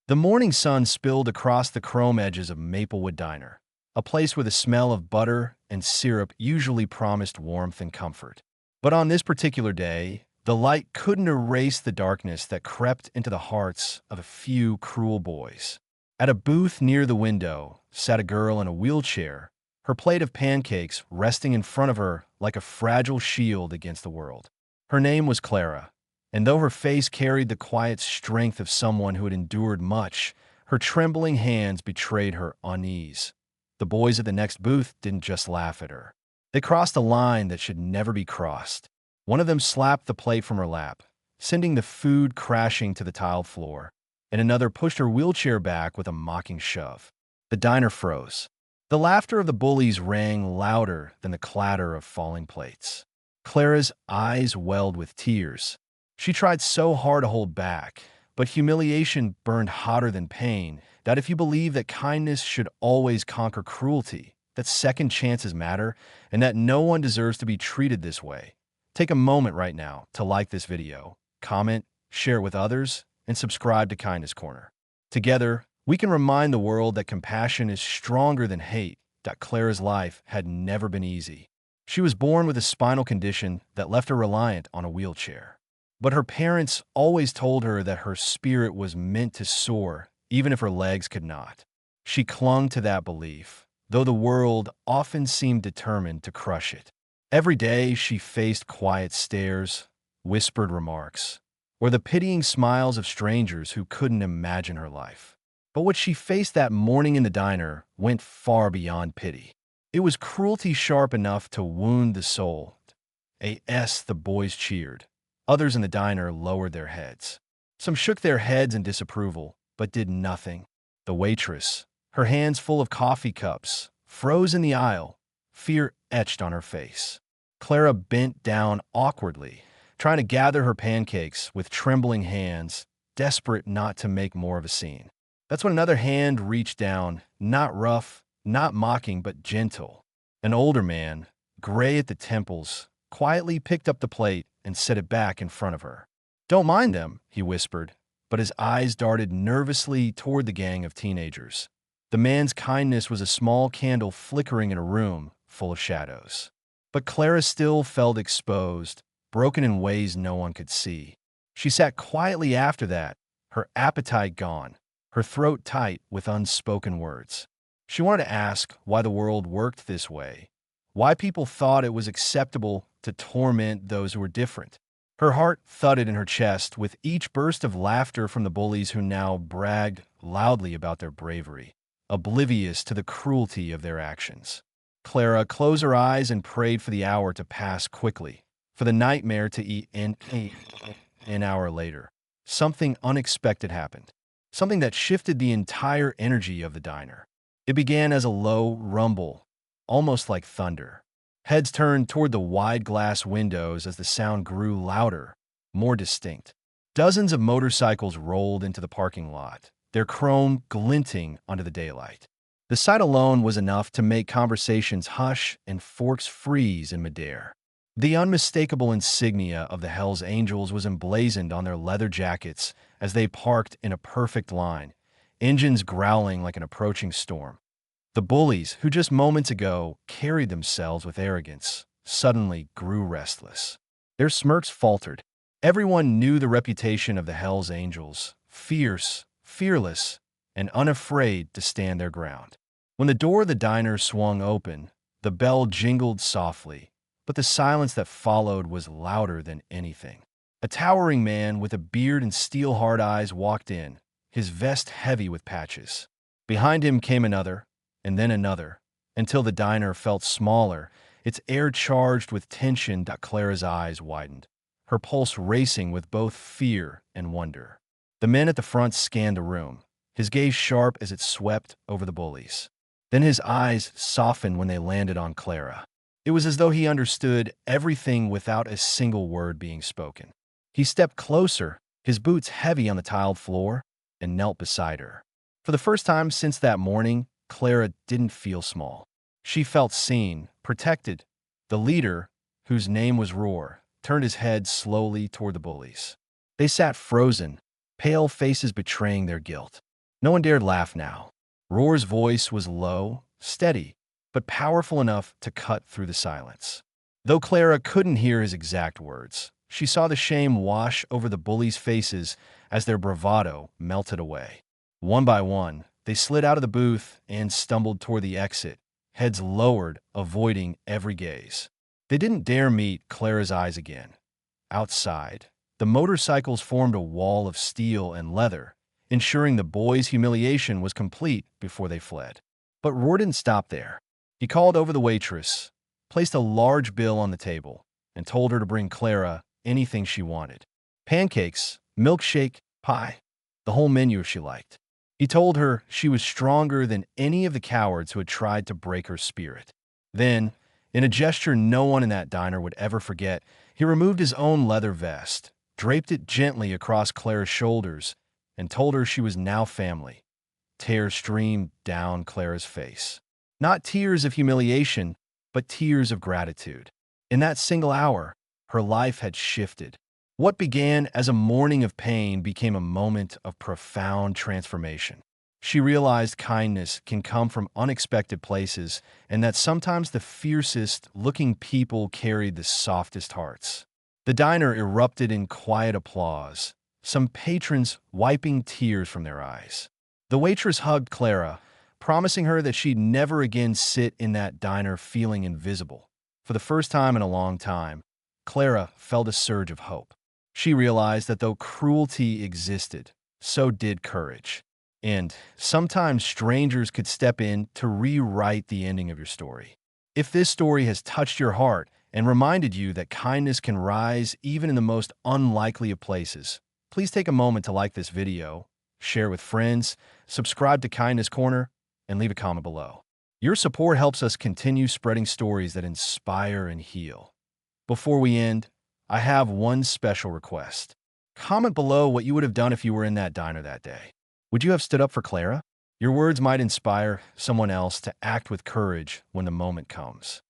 The morning sun spilled across the chrome edges of Maplewood Diner, a place where the smell of butter and syrup usually promised warmth and comfort. But on this particular day, the light couldn't erase the darkness that crept into the hearts of a few cruel boys. At a booth near the window sat a girl in a wheelchair, her plate of pancakes resting in front of her like a fragile shield against the world. Her name was Clara, and though her face carried the quiet strength of someone who had endured much, her trembling hands betrayed her unease. The boys at the next booth didn't just laugh at her. They crossed a line that should never be crossed. One of them slapped the plate from her lap, sending the food crashing to the tiled floor, and another pushed her wheelchair back with a mocking shove. The diner froze. The laughter of the bullies rang louder than the clatter of falling plates. Clara's eyes welled with tears. She tried so hard to hold back, but humiliation burned hotter than pain, that if you believe that kindness should always conquer cruelty, that second chances matter, and that no one deserves to be treated this way, take a moment right now to like this video, comment, share it with others, and subscribe to Kindness Corner. Together, we can remind the world that compassion is stronger than hate. That Clara's life had never been easy. She was born with a spinal condition that left her reliant on a wheelchair. But her parents always told her that her spirit was meant to soar, even if her legs could not. She clung to that belief, though the world often seemed determined to crush it. Every day she faced quiet stares, whispered remarks, or the pitying smiles of strangers who couldn't imagine her life. But what she faced that morning in the diner went far beyond pity. It was cruelty sharp enough to wound the soul. The boys cheered. Others in the diner lowered their heads. Some shook their heads in disapproval, but did nothing. The waitress, her hands full of coffee cups, froze in the aisle, fear etched on her face. Clara bent down awkwardly, trying to gather her pancakes with trembling hands, desperate not to make more of a scene. That's when another hand reached down, not rough, not mocking, but gentle. An older man, gray at the temples, quietly picked up the plate and set it back in front of her. "Don't mind them," he whispered, but his eyes darted nervously toward the gang of teenagers. The man's kindness was a small candle flickering in a room full of shadows. But Clara still felt exposed, broken in ways no one could see. She sat quietly after that, her appetite gone, her throat tight with unspoken words. She wanted to ask why the world worked this way, why people thought it was acceptable to torment those who were different. Her heart thudded in her chest with each burst of laughter from the bullies who now bragged loudly about their bravery, oblivious to the cruelty of their actions. Clara closed her eyes and prayed for the hour to pass quickly, for the nightmare to eat an hour later. Something unexpected happened, something that shifted the entire energy of the diner. It began as a low rumble, almost like thunder. Heads turned toward the wide glass windows as the sound grew louder, more distinct. Dozens of motorcycles rolled into the parking lot, their chrome glinting under the daylight. The sight alone was enough to make conversations hush and forks freeze in midair. The unmistakable insignia of the Hells Angels was emblazoned on their leather jackets as they parked in a perfect line, engines growling like an approaching storm. The bullies, who just moments ago carried themselves with arrogance, suddenly grew restless. Their smirks faltered. Everyone knew the reputation of the Hells Angels, fierce, fearless, and unafraid to stand their ground. When the door of the diner swung open, the bell jingled softly, but the silence that followed was louder than anything. A towering man with a beard and steel-hard eyes walked in, his vest heavy with patches. Behind him came another, and then another, until the diner felt smaller, its air charged with tension. Clara's eyes widened, her pulse racing with both fear and wonder. The man at the front scanned the room, his gaze sharp as it swept over the bullies. Then his eyes softened when they landed on Clara. It was as though he understood everything without a single word being spoken. He stepped closer, his boots heavy on the tiled floor, and knelt beside her. For the first time since that morning, Clara didn't feel small. She felt seen, protected. The leader, whose name was Roar, turned his head slowly toward the bullies. They sat frozen, pale faces betraying their guilt. No one dared laugh now. Roar's voice was low, steady, but powerful enough to cut through the silence. Though Clara couldn't hear his exact words, she saw the shame wash over the bullies' faces as their bravado melted away. One by one, they slid out of the booth and stumbled toward the exit, heads lowered, avoiding every gaze. They didn't dare meet Clara's eyes again. Outside, the motorcycles formed a wall of steel and leather, ensuring the boys' humiliation was complete before they fled. But Roar didn't stop there. He called over the waitress, placed a large bill on the table, and told her to bring Clara anything she wanted. Pancakes, milkshake, pie, the whole menu if she liked. He told her she was stronger than any of the cowards who had tried to break her spirit. Then, in a gesture no one in that diner would ever forget, he removed his own leather vest, draped it gently across Clara's shoulders, and told her she was now family. Tears streamed down Clara's face. Not tears of humiliation, but tears of gratitude. In that single hour, her life had shifted. What began as a morning of pain became a moment of profound transformation. She realized kindness can come from unexpected places and that sometimes the fiercest-looking people carried the softest hearts. The diner erupted in quiet applause, some patrons wiping tears from their eyes. The waitress hugged Clara, promising her that she'd never again sit in that diner feeling invisible. For the first time in a long time, Clara felt a surge of hope. She realized that though cruelty existed, so did courage. And sometimes strangers could step in to rewrite the ending of your story. If this story has touched your heart and reminded you that kindness can rise even in the most unlikely of places, please take a moment to like this video, share with friends, subscribe to Kindness Corner, and leave a comment below. Your support helps us continue spreading stories that inspire and heal. Before we end, I have one special request. Comment below what you would have done if you were in that diner that day. Would you have stood up for Clara? Your words might inspire someone else to act with courage when the moment comes.